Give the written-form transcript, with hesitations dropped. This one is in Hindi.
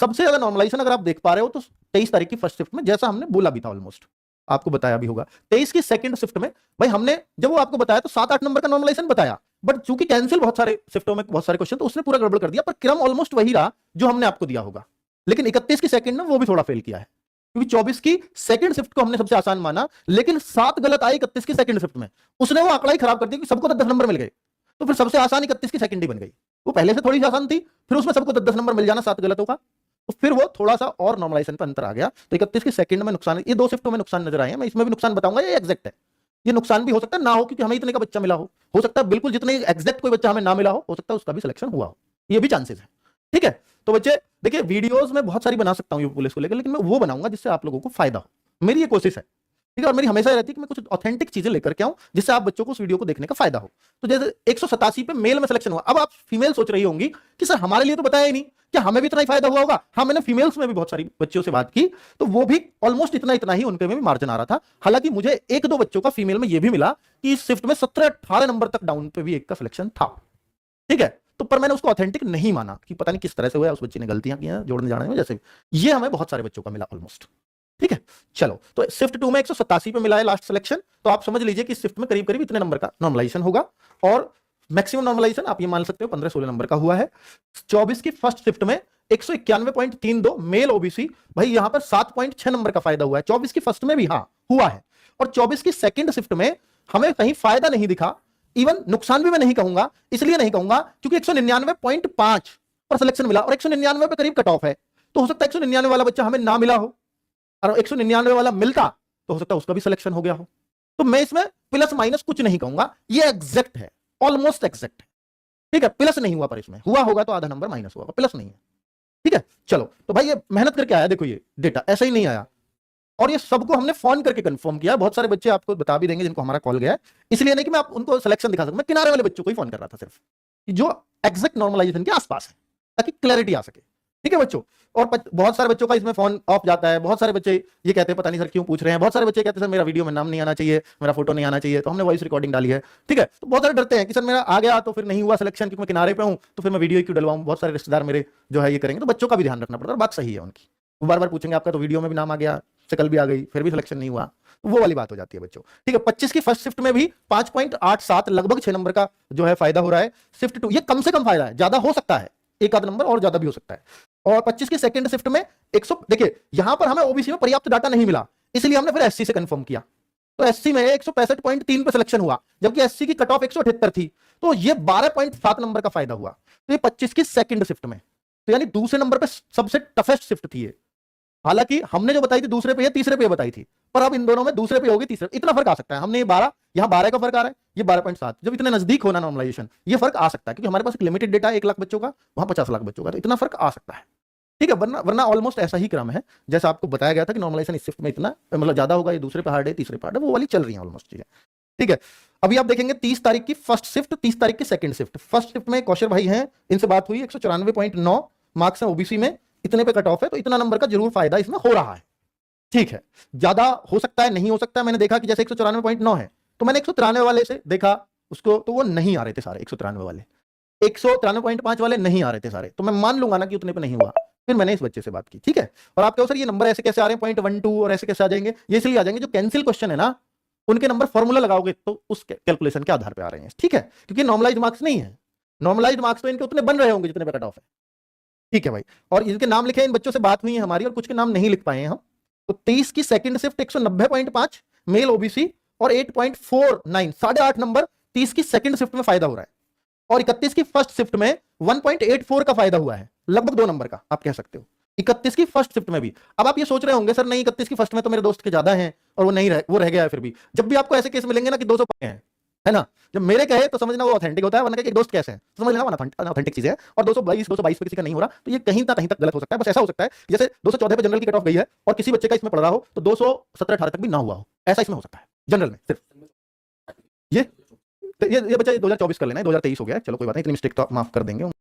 सबसे ज्यादा नॉर्मलाइजेशन अगर आप देख पा रहे हो तो 23 तारीख की फर्स्ट शिफ्ट में, जैसा हमने बोला भी था, ऑलमोस्ट आपको बताया भी होगा। 23 की सेकंड शिफ्ट में भाई हमने जब वो आपको बताया तो 7-8 नंबर का नॉर्मलाइजेशन बताया, बट चूंकि कैंसिल बहुत सारे शिफ्टों में बहुत सारे क्वेश्चन, तो उसने पूरा गड़बड़ कर दिया, पर क्रम ऑलमोस्ट वही रहा जो हमने आपको दिया होगा। लेकिन 31 की सेकंड में वो भी थोड़ा फेल किया है, क्योंकि 24 की सेकंड शिफ्ट को हमने सबसे आसान माना, लेकिन 7 गलत आई 31 की सेकंड शिफ्ट में, उसने वो आंकड़ा ही खराब कर दिया कि सबको 10 नंबर मिल गए। तो फिर सबसे आसान 31 की सेकंड ही बन गई, वो पहले से थोड़ी सी आसान थी, फिर उसमें सबको 10 नंबर मिल जाना 7 गलतों का, तो फिर वो थोड़ा सा और नॉर्मलाइजेशन पर अंतर आ गया। तो 31 की सेकंड में नुकसान, ये 2 शिफ्टों में नुकसान नजर आए हैं, मैं इसमें भी नुकसान बताऊंगा, ये एग्जैक्ट है। ये नुकसान भी हो सकता है ना हो, क्योंकि हमें इतने का बच्चा मिला हो सकता है बिल्कुल जितने एग्जैक्ट कोई बच्चा हमें ना मिला हो सकता है उसका भी सिलेक्शन हुआ हो, ये भी चांसेस है। ठीक है, तो बच्चे देखिए, वीडियोस में बहुत सारी बना सकता हूं यूपी पुलिस को लेकर, लेकिन मैं वो बनाऊंगा जिससे आप लोगों को फायदा हो, मेरी ये कोशिश है। ठीक है, और मेरी हमेशा रहती है कि मैं कुछ ऑथेंटिक चीजें लेकर के आऊं जिससे आप बच्चों को उस वीडियो को देखने का फायदा हो। तो जैसे 187 पे मेल में सिलेक्शन हुआ, अब आप फीमेल सोच रही होंगी कि सर हमारे लिए तो बताया ही नहीं, क्या हमें भी इतना ही फायदा हुआ होगा? हाँ, मैंने फीमेल्स में भी बहुत सारी बच्चियों से बात की, तो वो भी ऑलमोस्ट इतना ही उनके में भी मार्जिन आ रहा था। हालांकि मुझे 1-2 बच्चों का फीमेल में यह भी मिला कि इस शिफ्ट में 17-18 नंबर तक डाउन पे भी एक का सिलेक्शन था। ठीक है, तो पर मैंने उसको ऑथेंटिक नहीं माना कि पता नहीं किस तरह से हुआ, उस बच्चे ने गलतियां की हैं जोड़ने जाने में, जैसे ये हमें बहुत सारे बच्चों का मिला ऑलमोस्ट। ठीक है, चलो, तो शिफ्ट 2 में 187 पे मिला है लास्ट सिलेक्शन, तो आप समझ लीजिए कि शिफ्ट में करीब करीब इतने नंबर का नॉर्मलाइजेशन होगा, और मैक्सिमम नॉर्मलाइजेशन आप ये मान सकते हो 15-16 नंबर का हुआ है। 24 की फर्स्ट शिफ्ट में 191.32 मेल ओबीसी, भाई यहां पर 7.6 नंबर का फायदा हुआ है। 24 की फर्स्ट में भी हाँ हुआ है, और 24 की सेकंड शिफ्ट में हमें कहीं फायदा नहीं दिखा, इवन नुकसान भी मैं नहीं कहूंगा, इसलिए नहीं कहूंगा क्योंकि 199.5 पर सिलेक्शन मिला, और 199 पे करीब कट ऑफ है, तो हो सकता है 199 वाला बच्चा हमें ना मिला हो, और 199 वाला मिलता तो हो सकता है उसका भी सिलेक्शन हो गया हो। तो मैं इसमें प्लस माइनस कुछ नहीं कहूंगा, ये एग्जैक्ट है, ऑलमोस्ट एग्जैक्ट है। ठीक है, प्लस नहीं हुआ, पर इसमें हुआ होगा तो आधा नंबर माइनस हुआ, प्लस नहीं है। ठीक है, चलो, तो भाई ये मेहनत करके आया, देखो ये डेटा ऐसा ही नहीं आया, और ये सबको हमने फोन करके कंफर्म किया। बहुत सारे बच्चे आपको बता भी देंगे जिनको हमारा कॉल गया है, इसलिए नहीं कि मैं आप उनको सिलेक्शन दिखा सकूं, मैं किनारे वाले बच्चों को ही फोन कर रहा था सिर्फ, जो एग्जैक्ट नॉर्मलाइजेशन के आसपास है, ताकि क्लैरिटी आ सके। ठीक है बच्चों, और बहुत सारे बच्चों का इसमें फोन ऑफ जाता है, बहुत सारे बच्चे ये कहते हैं पता नहीं सर क्यों पूछ रहे हैं, बहुत सारे बच्चे कहते हैं सर मेरा वीडियो में नाम नहीं आना चाहिए, मेरा फोटो नहीं आना चाहिए, तो हमने वॉइस रिकॉर्डिंग डाली है। ठीक है, तो बहुत सारे डरते हैं कि सर मेरा आ गया तो फिर नहीं हुआ सिलेक्शन, क्योंकि मैं किनारे पे हूं, तो फिर मैं वीडियो क्यों डलवाऊं, बहुत सारे रिश्तेदार मेरे जो है ये करेंगे, तो बच्चों का भी ध्यान रखना पड़ता है, बात सही है उनकी, वो बार बार पूछेंगे आपका तो वीडियो में भी नाम आ गया, शकल भी आ गई, फिर भी सिलेक्शन नहीं हुआ, तो वो वाली बात हो जाती है बच्चों। ठीक है, 25 की फर्स्ट शिफ्ट में भी 5.87 लगभग 6 नंबर का जो है फायदा हो रहा है। शिफ्ट 2 ये कम से कम फायदा है, ज्यादा हो सकता है, एक आध नंबर और ज्यादा भी हो सकता है। और 25 की सेकंड शिफ्ट में 100, देखिए यहां पर हमें ओबीसी में पर्याप्त डाटा नहीं मिला, इसलिए हमने फिर एससी से कंफर्म किया, तो एससी में 165.3 पे सिलेक्शन हुआ, जबकि एससी की कट ऑफ 178 थी, तो ये 12.7 नंबर का फायदा हुआ। तो ये 25 की सेकंड शिफ्ट में, तो यानी दूसरे नंबर पे सबसे टफेस्ट शिफ्ट थी ये। हालांकि हमने जो बताई थी दूसरे पे या तीसरे पे बताई थी, पर अब इन दोनों में दूसरे पे होगी, तीसरे इतना फर्क आ सकता है। हमने ये 12, यहां 12 का फर्क आ रहा है, ये 12.7, जब इतने नजदीक होना नॉर्मलाइजेशन, ये फर्क आ सकता है, क्योंकि हमारे पास एक लिमिटेड डेटा है 1 लाख बच्चों का, वहां 50 लाख बच्चों का, तो इतना फर्क आ सकता है। ठीक है, वरना ऑलमोस्ट ऐसा ही क्रम है जैसा आपको बताया गया था कि नॉर्मलाइजेशन इस शिफ्ट में इतना मतलब ज्यादा होगा, ये दूसरे पे हार्ड है, तीसरे पे हार्ड है, वो वाली चल रही है ऑलमोस्ट चीजें। ठीक है, अभी आप देखेंगे 30 तारीख की फर्स्ट शिफ्ट, 30 तारीख की सेकंड शिफ्ट। फर्स्ट शिफ्ट में कौशल भाई हैं, इनसे बात हुई, 194.9 मार्क्स है ओबीसी में, इतने पे कट ऑफ है, तो इतना नंबर का जरूर फायदा इसमें हो रहा है। ठीक है, ज्यादा हो सकता है, नहीं हो सकता है, मैंने देखा कि जैसे 194.9 है, तो मैंने 193 वाले से देखा उसको, तो वो नहीं आ रहे थे सारे 193 वाले, 193.5 वाले नहीं आ रहे थे सारे, तो मैं मान लूंगा ना कि उतने पे नहीं हुआ, फिर मैंने इस बच्चे से बात की। ठीक है, और आप कहो सर ये नंबर ऐसे कैसे आ रहे हैं 0.12 और ऐसे कैसे आ जाएंगे, ये इसलिए आ जाएंगे जो कैंसिल क्वेश्चन है ना, उनके नंबर फॉर्मूला लगाओगे तो उस कैलकुलेशन के आधार पर आ रहे हैं। ठीक है, क्योंकि नॉर्मलाइज्ड मार्क्स नहीं है, नॉर्मलाइज्ड मार्क्स तो इनके उतने बन रहे होंगे जितने पे कट ऑफ है। ठीक है भाई, और इनके नाम लिखे, इन बच्चों से बात हुई है हमारी, और कुछ के नाम नहीं लिख पाए हैं हम। तो 23 की सेकंड शिफ्ट 190.5 मेल ओबीसी और 8.49, 8.5 नंबर 30 की सेकंड शिफ्ट में फायदा हो रहा है, और 31 की फर्स्ट शिफ्ट में 1.84 का फायदा हुआ है, लगभग 2 नंबर का आप कह सकते हो 31 की फर्स्ट शिफ्ट में भी। अब आप ये सोच रहे होंगे सर नहीं 31 की फर्स्ट में तो मेरे दोस्त के ज्यादा हैं और वो रह गया है, फिर भी जब भी आपको ऐसे केस मिलेंगे ना कि 200 हैं, है ना, जब मेरे कहे तो समझना वो ऑथेंटिक होता है, वरना कि एक दोस्त कैसे है तो समझ लेना ऑथेंटिक चीज है। और 222 पे किसी का नहीं हो रहा, तो ये कहीं तक गलत हो सकता है। बस ऐसा हो सकता है जैसे 214 पे जनरल की कट ऑफ गई है और किसी बच्चे का इसमें पड़ रहा हो तो 217-18 तक भी ना हुआ हो, ऐसा इसमें हो सकता है जनरल में सिर्फ। ये बच्चा 2024 कर लेना है, 2023 हो गया है, चलो कोई बात नहीं, इतनी मिस्टेक तो माफ कर देंगे।